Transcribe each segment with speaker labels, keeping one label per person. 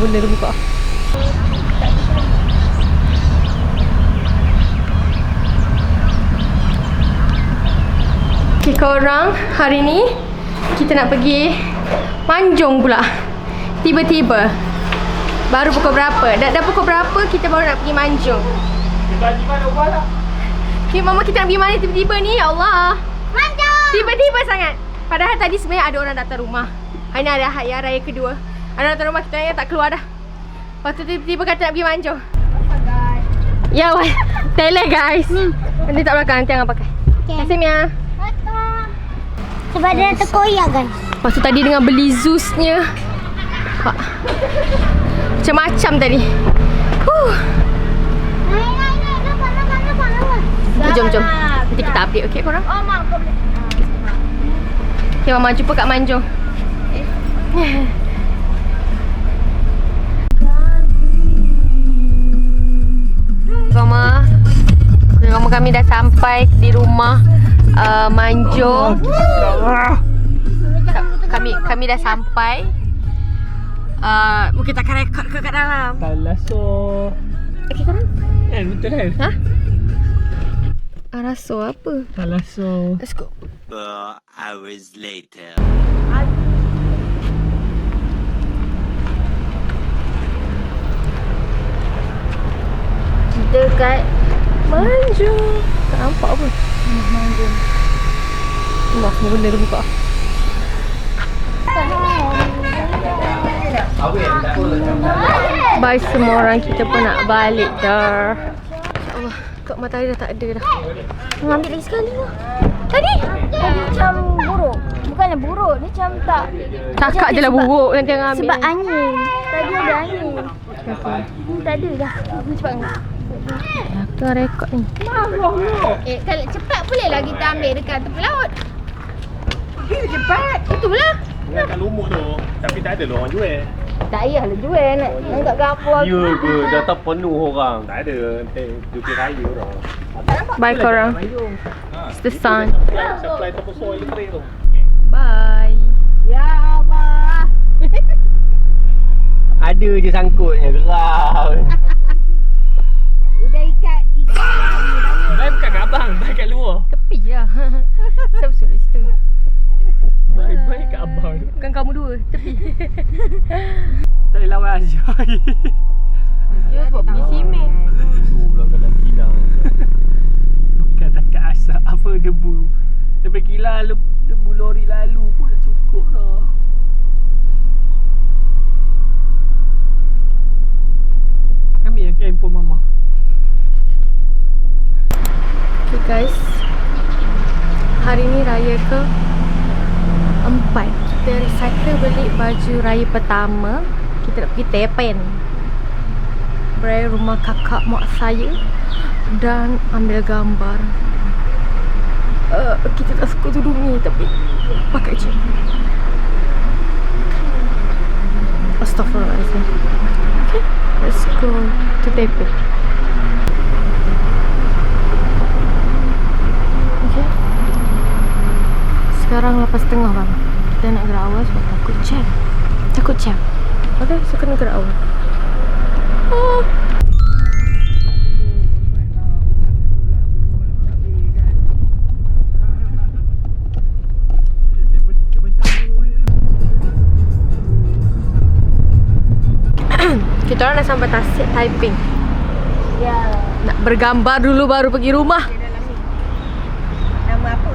Speaker 1: benda dia buka. Okay korang, hari ni kita nak pergi Manjung pula. Tiba-tiba. Baru pukul berapa? Dah pukul berapa kita baru nak pergi Manjung.
Speaker 2: Kita pergi mana ubah lah?
Speaker 1: Okay mama, kita nak pergi mana tiba-tiba ni? Ya Allah.
Speaker 3: Manjung!
Speaker 1: Tiba-tiba sangat. Padahal tadi sebenarnya ada orang datang rumah. Hari ni ada hari raya kedua. Ada datang rumah, kita tak keluar dah. Lepas tu tiba-tiba kata nak pergi Manjung. Ya wah. Tele guys. Nanti tak belakang, nanti jangan pakai.
Speaker 3: Okay.
Speaker 1: Terima kasih Mia.
Speaker 3: Sebab dia terkoyak guys.
Speaker 1: Lepas tu tadi dengan beli Zeusnya. Macam-macam tadi.
Speaker 3: Naik.
Speaker 1: Jom. Nanti kita update, okay korang?
Speaker 3: Oh mak, kau boleh.
Speaker 1: Okay mama, jumpa kat Manjung. Mama kami dah sampai di rumah Manjung. Kami dah sampai. Mungkin takkan rekod ke kat dalam.
Speaker 2: Talaso.
Speaker 1: Okay korang?
Speaker 2: Betul kan?
Speaker 1: Ha? Araso apa?
Speaker 2: Talaso.
Speaker 1: Let's go.
Speaker 4: 4 hours later.
Speaker 1: Kita kat Manjung. Tak nampak apa. Manjung. Wah, semua benda dia buka. Bye semua orang, kita pun nak balik dah. InsyaAllah, kat matahari dah tak ada dah. Mengambil lagi sekali lah. Tadi?
Speaker 3: Tadi macam buruk. Bukannya buruk, dia macam tak.
Speaker 1: Cakap je lah buruk, nanti yang ambil.
Speaker 3: Sebab angin. Tadi ada angin. Tak ada dah. Cepat ambil.
Speaker 1: Aku tengah rekod ni.
Speaker 3: Kalau cepat boleh lah kita ambil dekat tepi laut. Cepat. Itulah.
Speaker 2: Kat lumut tu. Tapi tak ada lah orang jual.
Speaker 3: Tak payahlah jual nak. Nak gapo aku.
Speaker 2: Ya ke? Dah tak penuh orang. Tak ada. Nanti duki raya orang.
Speaker 1: Bye korang. It's the sun.
Speaker 2: Supply terpesong elektrik tu.
Speaker 1: Bye.
Speaker 3: Ya Allah.
Speaker 2: Ada je sangkutnya geram.
Speaker 3: Udah ikat
Speaker 2: Baik bukan kat abang. Baik kat luar.
Speaker 1: Tepi je lah. Siapa suruh situ?
Speaker 2: Baik kat abang.
Speaker 1: Bukan kamu dua, tepi.
Speaker 2: Tak boleh lawan Azhar.
Speaker 1: Ya sebab pergi simen.
Speaker 2: Debu belakang kilang. Bukan takat asap. Apa debu. Daripada kilang debu lori lalu pun dah cukup dah. Ambil yang handphone mama.
Speaker 1: Okay guys, hari ni raya ke-4. Kita recycle balik baju raya pertama. Kita nak pergi Tepen, beraya rumah kakak mak saya dan ambil gambar. Kita tak suka tudung ni tapi pakai je. Astaghfirullahaladzim. Okay, let's go to Tepen. Okay, sekarang 8:30 bang. Kita nak gerak awal sebab takut jam. Okay, so kena gerak awal. Kita orang dah sampai Tasik Taiping.
Speaker 3: Ya.
Speaker 1: Nak bergambar dulu baru pergi rumah.
Speaker 3: Nama apa?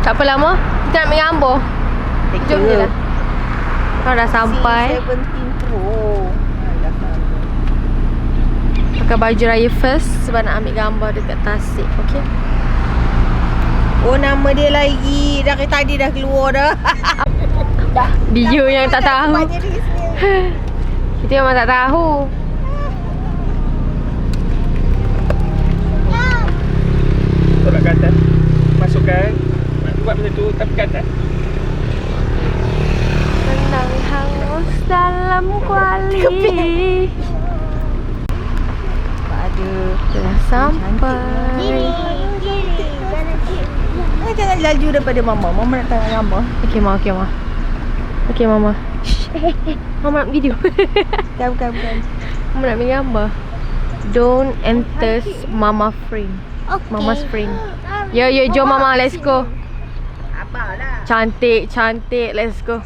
Speaker 1: Tak apa lama. Kita nak ambil gambar. Jom je lah. Kau dah sampai.
Speaker 3: C17 Pro.
Speaker 1: Pakai baju raya first sebab nak ambil gambar dekat Tasik. Okay.
Speaker 3: Oh, nama dia lagi. Dari tadi dah keluar dah. Dah.
Speaker 1: Dia yang tak tahu.
Speaker 3: Banyak dia sini.
Speaker 1: Kita memang tak tahu.
Speaker 2: Kau nak ke atas. Masukkan. Buat macam tu tapi ke atas.
Speaker 1: Tenang hangus dalam kuali. Kita dah sampai.
Speaker 3: Jangan laju daripada mama. Mama nak tengok gambar.
Speaker 1: Okey, Ma. Okey, Mama. Mama nak video.
Speaker 3: Bukan.
Speaker 1: Mama nak ambil gambar. Don't enter Mama frame.
Speaker 5: Okay.
Speaker 1: Mama's frame. Yo, jom Mama, let's go.
Speaker 3: Apalah.
Speaker 1: Cantik, let's go.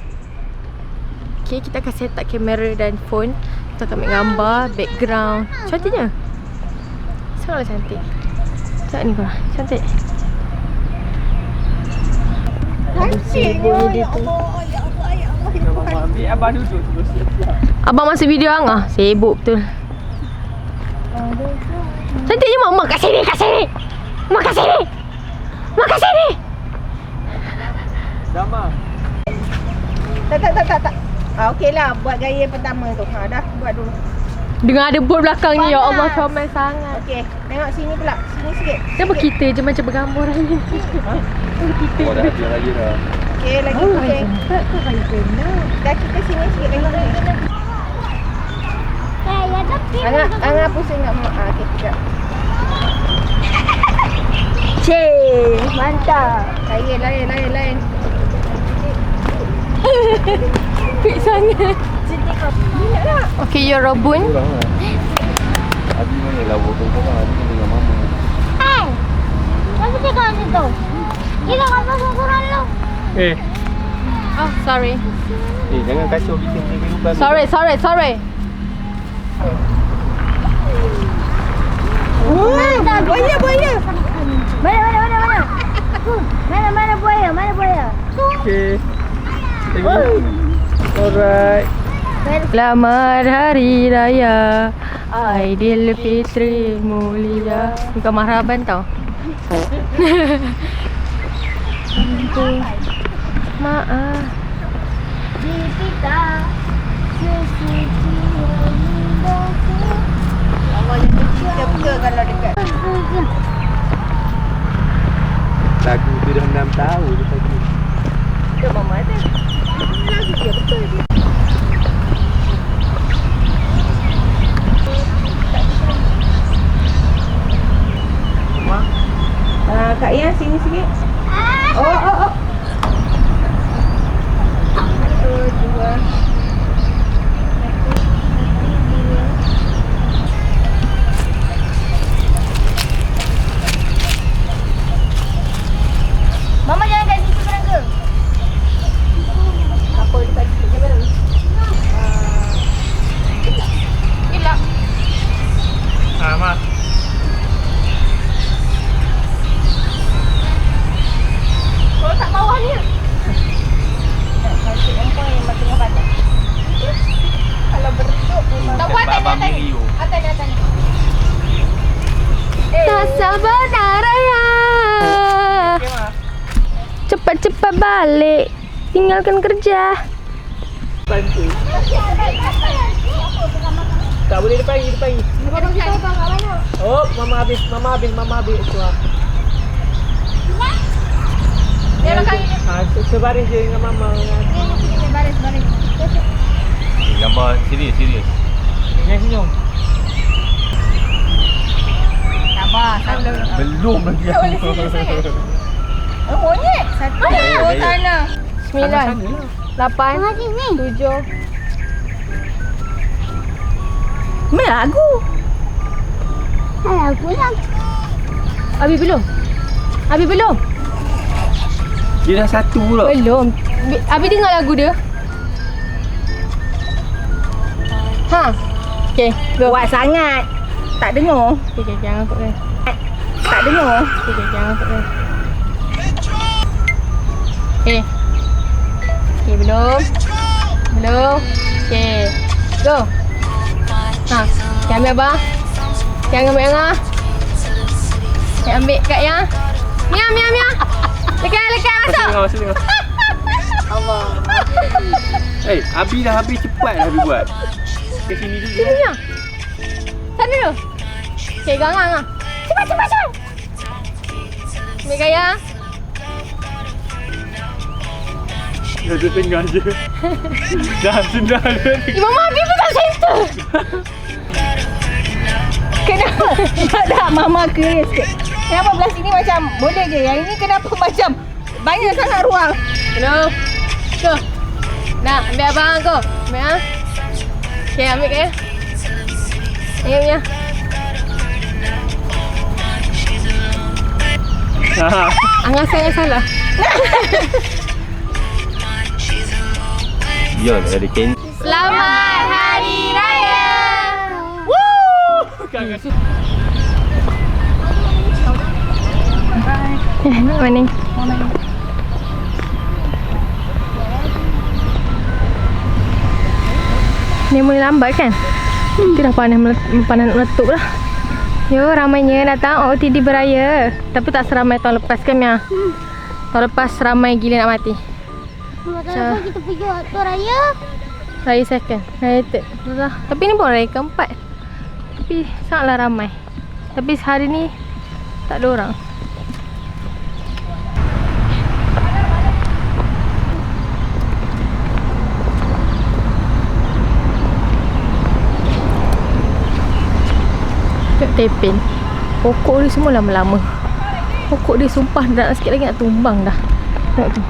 Speaker 1: Okay, kita akan set up kamera dan phone. Kita akan ambil gambar, background. Cantiknya. Sangatlah cantik. Tengok ni korang, cantik.
Speaker 3: Sibuknya dia tu.
Speaker 2: Ambil abang duduk terus.
Speaker 1: Abang masuk video hang ah. Sibuk betul. Cantiknya Mak. Kat sini. Mak kat sini.
Speaker 2: Dama.
Speaker 3: Tak. Okey lah, buat gaya pertama tu. Dah buat dulu.
Speaker 1: Dengar ada board belakang ni. Ya Allah, comel sangat.
Speaker 3: Okey, tengok sini pula. Sini sikit.
Speaker 1: Kenapa kita je macam bergambar hari ni? Kita
Speaker 2: Oh, dah habis lagi dah.
Speaker 3: Okey, lagi okey.
Speaker 1: tak raya kena.
Speaker 3: Dah kita sini sikit lagi. Angah pusing nak mak. Okey, sekejap. Cik, mantap. Lain.
Speaker 1: Quick sangat. Okay, you Robun.
Speaker 2: Kurang lah. Abi mana lah buat korang. Abi kan dengan mama.
Speaker 5: Hai. Kenapa dia kat situ? Kita kat pasal kurang lu.
Speaker 1: Oh, sorry.
Speaker 2: Jangan kacau kita punya kehidupan.
Speaker 1: Sorry.
Speaker 3: Buaya.
Speaker 5: Mana buaya?
Speaker 2: Okay. Alright.
Speaker 1: Selamat Hari Raya Aidilfitri mulia. Bukan mahraban tau. Maaf.
Speaker 5: Kita sesuci menindaki.
Speaker 3: Awalnya kita kalau dekat.
Speaker 2: Lagu tu dah 6 tahun lagi.
Speaker 3: Ke mama ada. Lagu dia betul dia. Kak Yan sini sikit. Oh. 2.
Speaker 5: Mama jangan kat situ kerangka.
Speaker 3: Apa dekat situ je baru. Elak.
Speaker 2: Mak.
Speaker 3: Kalau tak bawah ni. Nanti engkau yang tengah badan. Kalau berduduk memang. Tak buat atas ni. Atas ni.
Speaker 1: Tak sabar nak raya. Cepat balik. Tinggalkan kerja.
Speaker 2: Bantu. Tak boleh depan lagi. Oh, mama habis. Suap.
Speaker 3: Dia belakang ini.
Speaker 2: Sebaris je dengan mama.
Speaker 3: Ni baris.
Speaker 4: Gambar serius.
Speaker 2: Jangan senyum.
Speaker 3: Sabar.
Speaker 2: Belum lagi.
Speaker 3: Tak boleh serius sangat. Monyet. 1. Oh, sana.
Speaker 1: 9 8 7.
Speaker 3: Melagu.
Speaker 5: Aku nak.
Speaker 1: Abi belum?
Speaker 2: Dia dah 1 pula.
Speaker 1: Belum. Abi dengar lagu dia. Ha. Okay, go.
Speaker 3: Kuat sangat. Tak dengar.
Speaker 1: Okay, jangan angkut dia.
Speaker 3: Tak dengar.
Speaker 1: Okay, jangan angkut dia. Okay, belum. Okay, go. Ha, okay, ambil abang. Okay, ambil Angah. Okay, ambil Kak Yang. Mia. Lekat masuk.
Speaker 2: Tengok.
Speaker 3: Allah.
Speaker 2: Abi dah habis cepat dah Abi buat. Ke sini dulu.
Speaker 1: Sini Mia. Sana dulu. Okay, Angah. Cepat. Ambil Kak Yang.
Speaker 2: Dah tengah je. Dah senang dia.
Speaker 1: Mama Abi pun tak center.
Speaker 3: Kenapa? Tak, mama curious sikit. Kenapa belah sini macam boleh je? Yang ini kenapa macam banyak sangat ruang?
Speaker 1: Hello. Go. Nak, ambil abang aku. Ambil ah. Okay, ambil ke? Ambil. Angas sangat salah.
Speaker 2: Yo, ada ken.
Speaker 1: Selamat Hari Raya. Morning. Ni mulai lambat kan? Dia dah panas meletup lah. Yo, ramainya datang OOTD beraya. Tapi tak seramai tahun lepas kan, Mia? Tahun lepas ramai gila nak mati.
Speaker 5: Kenapa kita pergi waktu raya?
Speaker 1: Raya second, raya third. Tapi ni pun raya keempat. Tapi sangatlah ramai. Tapi hari ni tak ada orang. Kat Tepin, pokok dia semua lama-lama. Pokok dia sumpah dah sikit lagi nak tumbang dah. Tengok tu.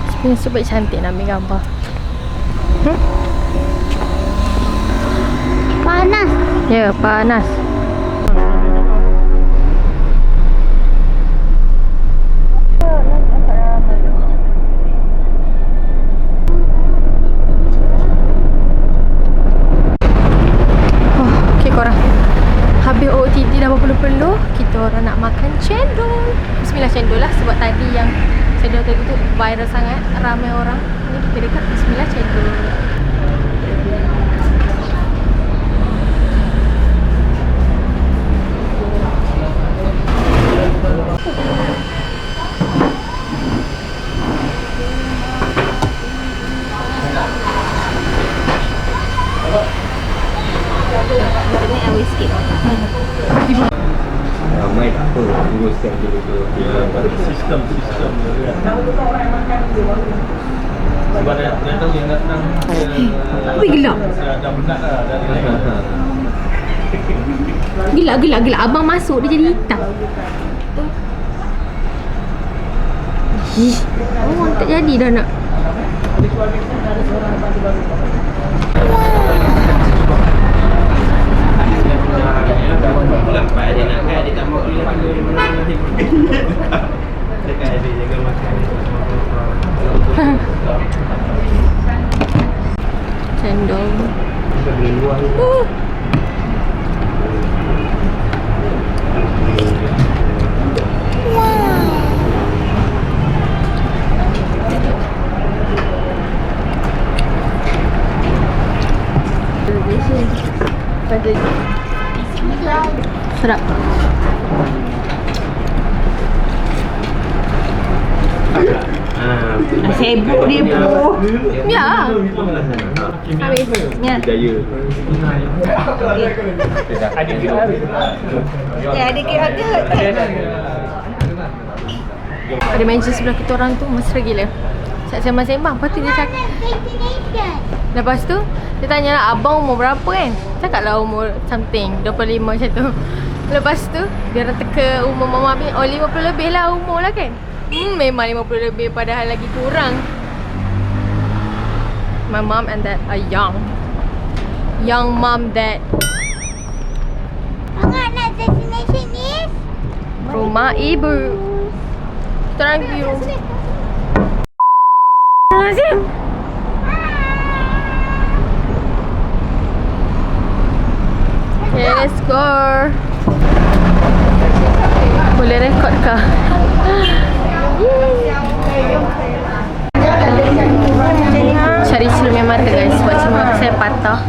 Speaker 1: Sebenarnya sebab cantik nak ambil gambar.
Speaker 5: Panas.
Speaker 1: Ya, panas. Okay korang, habis OOTD dah berpeluh-peluh, kita orang nak makan cendol. Bismillah cendol lah, sebab tadi yang cendol tadi tu viral sangat, ramai orang. Ni kita dekat bismillah cendol.
Speaker 3: Ni awal sikit.
Speaker 2: Ramai tak apa, uruskan dulu. Sistem sebab dia tahu dia nak senang.
Speaker 3: Tapi gelap.
Speaker 2: Dah penat dah dari
Speaker 1: Gila. Abang masuk dia jadi hitam. Oh, tak jadi dah nak.
Speaker 2: Lambat dia nak kan, dia tak mau dekat dia jaga makan.
Speaker 1: Cendol.
Speaker 2: Kita beli luar ni.
Speaker 1: Sedap.
Speaker 3: Sibuk dia pun.
Speaker 1: Ya. Habis.
Speaker 3: Ya.
Speaker 2: Jaya.
Speaker 3: Ada QR. Ya, ada QR ke?
Speaker 1: Ada meja sebelah kita orang tu mesra gila. Saya sembang-sembang, lepas tu dia cakap. Lepas tu dia tanya lah, abang umur berapa kan? Cakap lah umur something 25 macam tu. Lepas tu dia teka umur mama Abi, oh 50 lebih lah umur lah kan. Memang 50 lebih padahal lagi kurang. My mom and dad are young mom dad.
Speaker 5: Angkat nak destination is
Speaker 1: Rumah ibu. Kita orang pergi rumah. Azim. Okay, let's go. Boleh rekod kah? Cari cermin mata guys, sebab cermin mata saya patah.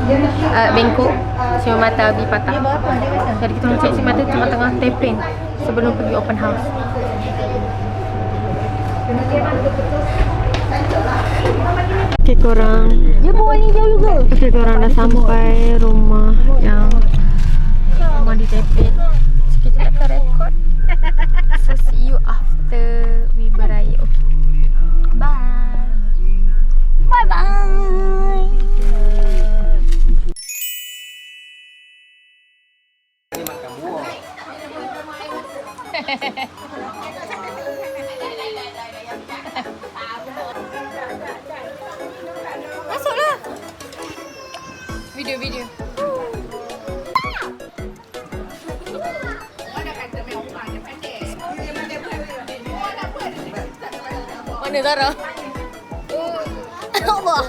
Speaker 1: Bengkok. Cermin mata Abi patah. Jadi kita nak cari cermin mata tengah-tengah Tepin sebelum pergi open house. Okay korang,
Speaker 5: dia bawa ni jauh juga.
Speaker 1: okay korang dah sampai rumah yang rumah di Tepin. Kita tak rekod. So see you after we beraya. Okay. Bye.
Speaker 5: Bye-bye.
Speaker 1: Video. Mana Zara? Allah.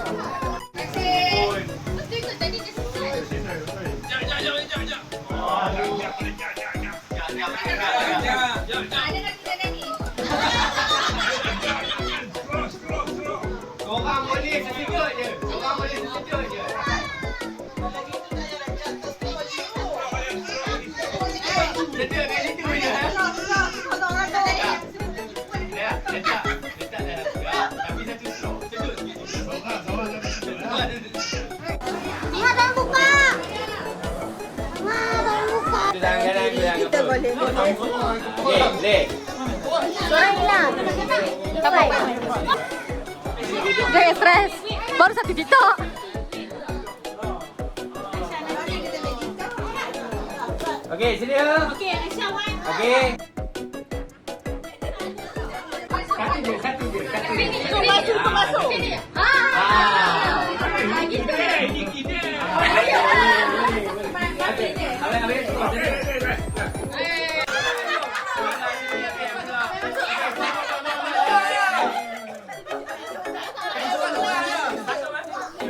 Speaker 6: Orang boleh setuju je. Orang boleh setuju je. Setuju kat situ je. Ya, letak dalam gerak. Tapi satu straw. Setuju.
Speaker 5: Mama jangan buka. Mama jangan buka.
Speaker 3: Kita boleh.
Speaker 6: Okey, boleh.
Speaker 5: Sorang hilang.
Speaker 1: Apa? Jangan stres. Baru satu TikTok.
Speaker 6: Okey, sedia? Okey, Aisyah one. Okey. Satu je.
Speaker 5: Kau masuk.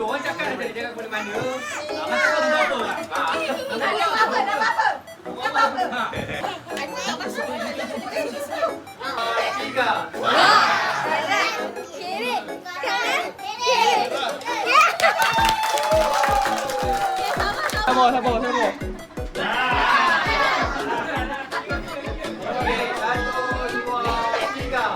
Speaker 6: Orang cakap dah jadi jangan ke mana. Masuk ke apa? Tiga.
Speaker 5: Kiri. Kanan. Kiri.
Speaker 2: Sabar.
Speaker 6: Okey, 1, 2, 3.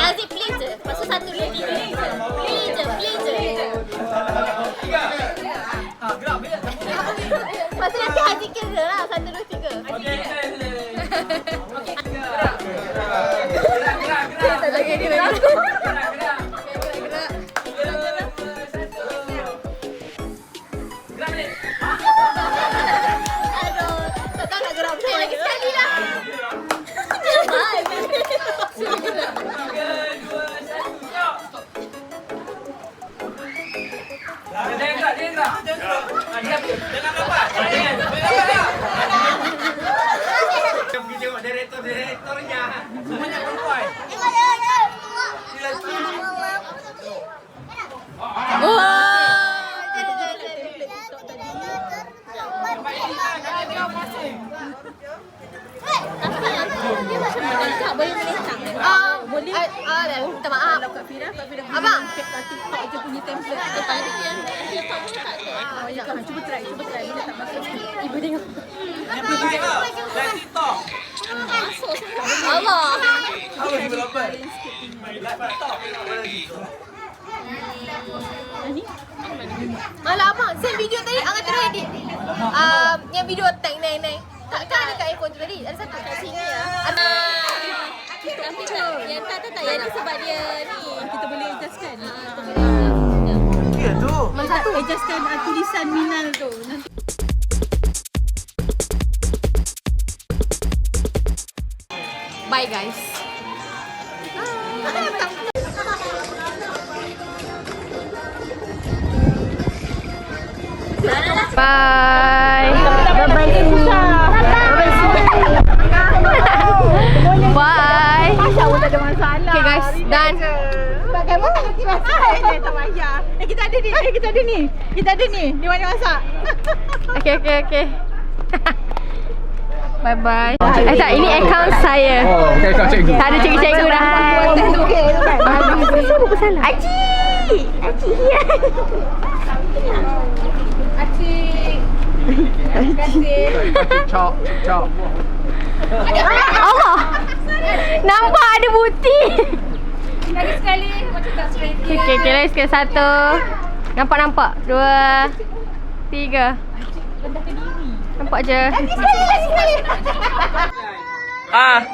Speaker 5: Aziz please je. Pasal satu lagi. Please je. Pasal nanti Haji kira lah. 1, 2, 3.
Speaker 6: Okey,
Speaker 1: Tak lagi ni lagi.
Speaker 5: Aduh. Tak tahu nak gerak. Saya lagi sekali lah.
Speaker 6: Pergi tengok direktornya. Semuanya perempuan.
Speaker 5: Dia macam mendekat. Boleh menentang.
Speaker 1: Boleh. Minta maaf. Abang.
Speaker 5: TikTok je punya template. Tadi yang TikTok pun tak ada.
Speaker 3: Cuba try. Bila tak masuk.
Speaker 1: Ibu tengok.
Speaker 6: Dan TikTok.
Speaker 5: Masuk semua.
Speaker 1: Allah.
Speaker 6: Awak juga dapat. TikTok.
Speaker 1: Malah abang, send video tadi Angah terus edit. Yang video tag naik. Takkan ada kat iPhone tu tadi. Ada satu kat sini ya.
Speaker 5: Tapi tak, yang tak. Yang ni sebab dia ni.
Speaker 3: Kita boleh adjustkan.
Speaker 6: Ya tu.
Speaker 3: Mana satu adjustkan tulisan Minal tu. Nanti
Speaker 1: Bye guys. Bye. Bye. Okay guys, done.
Speaker 3: bagaimana nanti masak? Tak payah. Kita ada ni. Di mana masak?
Speaker 1: Okay. Bye bye. Tak, ini akaun saya.
Speaker 2: Oh, akaun cikgu.
Speaker 1: Tak ada cikgu-cikgu dah. Kenapa buku salah? Aci.
Speaker 2: Cicak, cicak.
Speaker 1: Allah. Nampak ada buti.
Speaker 5: Lagi sekali, macam tak straight.
Speaker 1: Okay, lagi sekali. 1. Nampak. 2, 3. Nampak je.
Speaker 5: Lagi sekali.
Speaker 6: Ah.